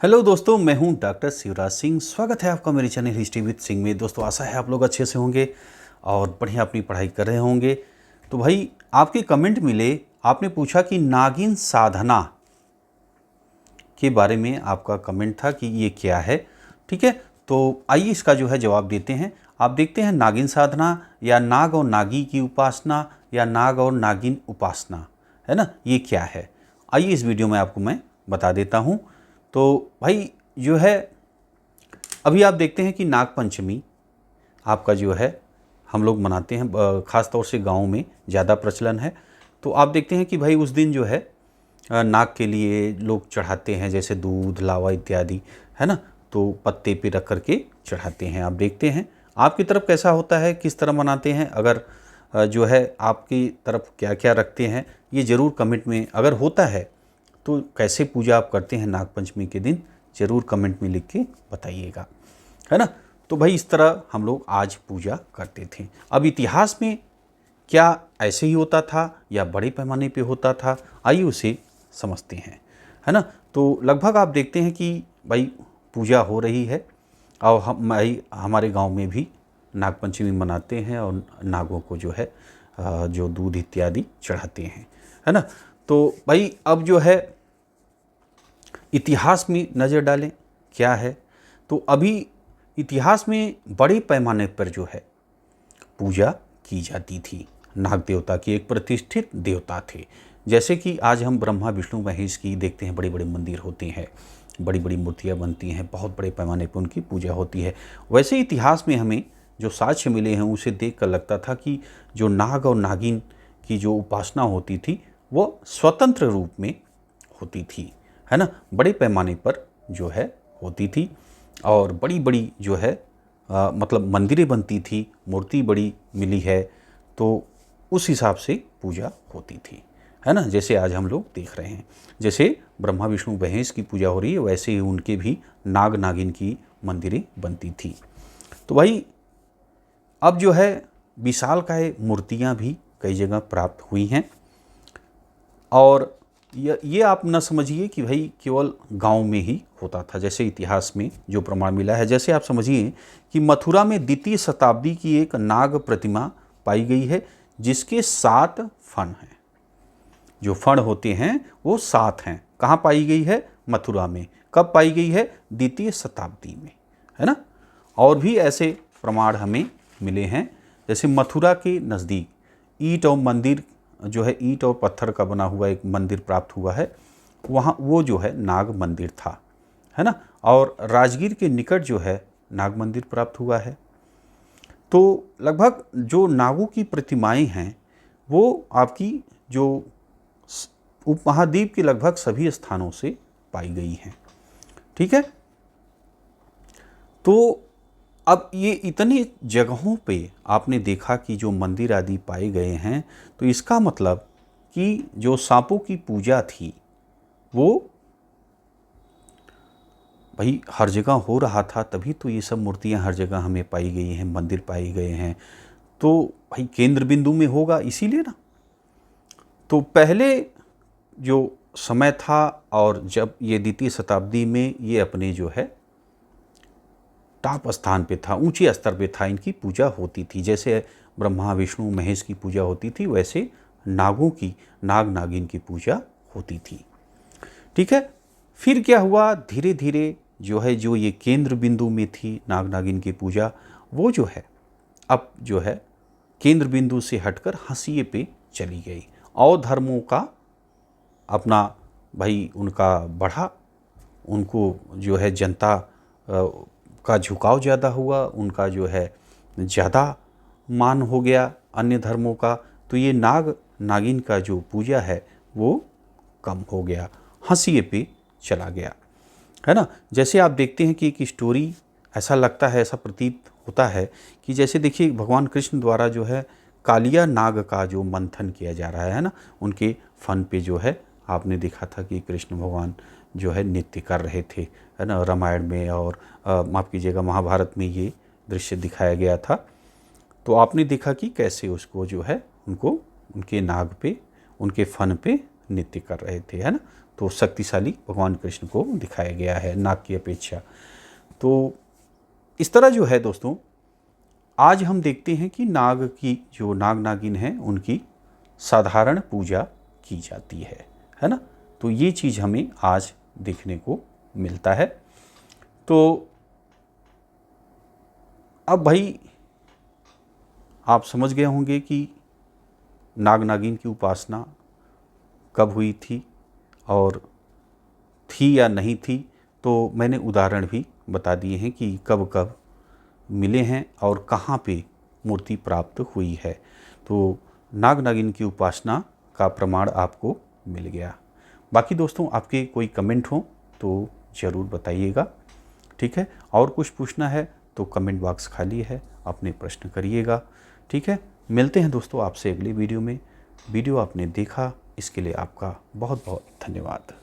Hello दोस्तों, मैं हूं डॉक्टर शिवराज सिंह। स्वागत है आपका मेरे चैनल हिस्ट्री विद सिंह में। दोस्तों, आशा है आप लोग अच्छे से होंगे और बढ़िया अपनी पढ़ाई कर रहे होंगे। तो भाई, आपके कमेंट मिले, आपने पूछा कि नागिन साधना के बारे में आपका कमेंट था कि ये क्या है। ठीक है, तो आइए इसका जो है जवाब देते हैं। आप देखते हैं नागिन साधना या नाग और नागी की उपासना या नाग और नागिन उपासना, है ना, ये क्या है। आइए इस वीडियो में आपको मैं बता देता हूँ। तो भाई जो है, अभी आप देखते हैं कि नाग पंचमी आपका जो है हम लोग मनाते हैं, ख़ास तौर से गाँव में ज़्यादा प्रचलन है। तो आप देखते हैं कि भाई उस दिन जो है नाग के लिए लोग चढ़ाते हैं, जैसे दूध लावा इत्यादि, है ना, तो पत्ते पे रख करके चढ़ाते हैं। आप देखते हैं आपकी तरफ कैसा होता है, किस तरह मनाते हैं। अगर जो है आपकी तरफ क्या क्या रखते हैं, ये ज़रूर कमेंट में, अगर होता है तो कैसे पूजा आप करते हैं नाग पंचमी के दिन, ज़रूर कमेंट में लिख के बताइएगा, है ना। तो भाई इस तरह हम लोग आज पूजा करते थे। अब इतिहास में क्या ऐसे ही होता था या बड़े पैमाने पे होता था, आइए उसे समझते हैं, है ना। तो लगभग आप देखते हैं कि भाई पूजा हो रही है और हमारे गांव में भी नाग पंचमी मनाते हैं और नागों को जो है जो दूध इत्यादि चढ़ाते हैं, है ना। तो भाई अब जो है इतिहास में नज़र डालें क्या है। तो अभी इतिहास में बड़े पैमाने पर जो है पूजा की जाती थी। नाग देवता के एक प्रतिष्ठित देवता थे। जैसे कि आज हम ब्रह्मा विष्णु महेश की देखते हैं, बड़े बड़े मंदिर होते हैं, बड़ी बड़ी मूर्तियाँ बनती हैं, बहुत बड़े पैमाने पर उनकी पूजा होती है। वैसे इतिहास में हमें जो साक्ष्य मिले हैं उसे देख कर लगता था कि जो नाग और नागिन की जो उपासना होती थी वो स्वतंत्र रूप में होती थी, है ना, बड़े पैमाने पर जो है होती थी और बड़ी बड़ी जो है मतलब मंदिरें बनती थी, मूर्ति बड़ी मिली है, तो उस हिसाब से पूजा होती थी, है ना। जैसे आज हम लोग देख रहे हैं, जैसे ब्रह्मा विष्णु महेश की पूजा हो रही है, वैसे ही उनके भी नाग नागिन की मंदिरें बनती थी। तो भाई अब जो है विशालकाय मूर्तियाँ भी कई जगह प्राप्त हुई हैं। और ये आप न समझिए कि भाई केवल गांव में ही होता था, जैसे इतिहास में जो प्रमाण मिला है। जैसे आप समझिए कि मथुरा में द्वितीय शताब्दी की एक नाग प्रतिमा पाई गई है जिसके 7 फण हैं। जो फण होते हैं वो 7 हैं। कहाँ पाई गई है? मथुरा में। कब पाई गई है? द्वितीय शताब्दी में, है ना। और भी ऐसे प्रमाण हमें मिले हैं, जैसे मथुरा के नज़दीक ईंट और मंदिर जो है, ईंट और पत्थर का बना हुआ एक मंदिर प्राप्त हुआ है, वहाँ वो जो है नाग मंदिर था, है ना। और राजगीर के निकट जो है नाग मंदिर प्राप्त हुआ है। तो लगभग जो नागों की प्रतिमाएं हैं वो आपकी जो उपमहाद्वीप के लगभग सभी स्थानों से पाई गई हैं, ठीक है। तो अब ये इतनी जगहों पे आपने देखा कि जो मंदिर आदि पाए गए हैं, तो इसका मतलब कि जो सांपों की पूजा थी वो भाई हर जगह हो रहा था, तभी तो ये सब मूर्तियां हर जगह हमें पाई गई हैं, मंदिर पाए गए हैं। तो भाई केंद्र बिंदु में होगा, इसीलिए ना। तो पहले जो समय था और जब ये द्वितीय शताब्दी में ये अपने जो है टॉप स्थान पे था, ऊंचे स्तर पे था, इनकी पूजा होती थी। जैसे ब्रह्मा विष्णु महेश की पूजा होती थी, वैसे नागों की, नाग नागिन की पूजा होती थी, ठीक है। फिर क्या हुआ, धीरे धीरे जो है, जो ये केंद्र बिंदु में थी नाग नागिन की पूजा, वो जो है अब जो है केंद्र बिंदु से हटकर हाशिए पे चली गई। और धर्मों का अपना भाई उनका बढ़ा, उनको जो है जनता का झुकाव ज़्यादा हुआ, उनका जो है ज़्यादा मान हो गया अन्य धर्मों का। तो ये नाग नागिन का जो पूजा है वो कम हो गया, हाशिए पे चला गया, है ना। जैसे आप देखते हैं कि एक स्टोरी, ऐसा लगता है, ऐसा प्रतीत होता है कि जैसे देखिए भगवान कृष्ण द्वारा जो है कालिया नाग का जो मंथन किया जा रहा है ना, उनके फन पे जो है आपने देखा था कि कृष्ण भगवान जो है नृत्य कर रहे थे, है ना, रामायण में, और माफ़ कीजिएगा महाभारत में ये दृश्य दिखाया गया था। तो आपने देखा कि कैसे उसको जो है उनको उनके नाग पे, उनके फन पे नृत्य कर रहे थे, है ना। तो शक्तिशाली भगवान कृष्ण को दिखाया गया है नाग की अपेक्षा। तो इस तरह जो है दोस्तों, आज हम देखते हैं कि नाग की जो नाग नागिन हैं उनकी साधारण पूजा की जाती है ना। तो ये चीज़ हमें आज देखने को मिलता है। तो अब भाई आप समझ गए होंगे कि नाग नागिन की उपासना कब हुई थी और थी या नहीं थी। तो मैंने उदाहरण भी बता दिए हैं कि कब कब मिले हैं और कहाँ पे मूर्ति प्राप्त हुई है। तो नाग नागिन की उपासना का प्रमाण आपको मिल गया। बाकी दोस्तों आपके कोई कमेंट हो तो ज़रूर बताइएगा, ठीक है। और कुछ पूछना है तो कमेंट बॉक्स खाली है, अपने प्रश्न करिएगा, ठीक है। मिलते हैं दोस्तों आपसे अगली वीडियो में। वीडियो आपने देखा इसके लिए आपका बहुत बहुत धन्यवाद।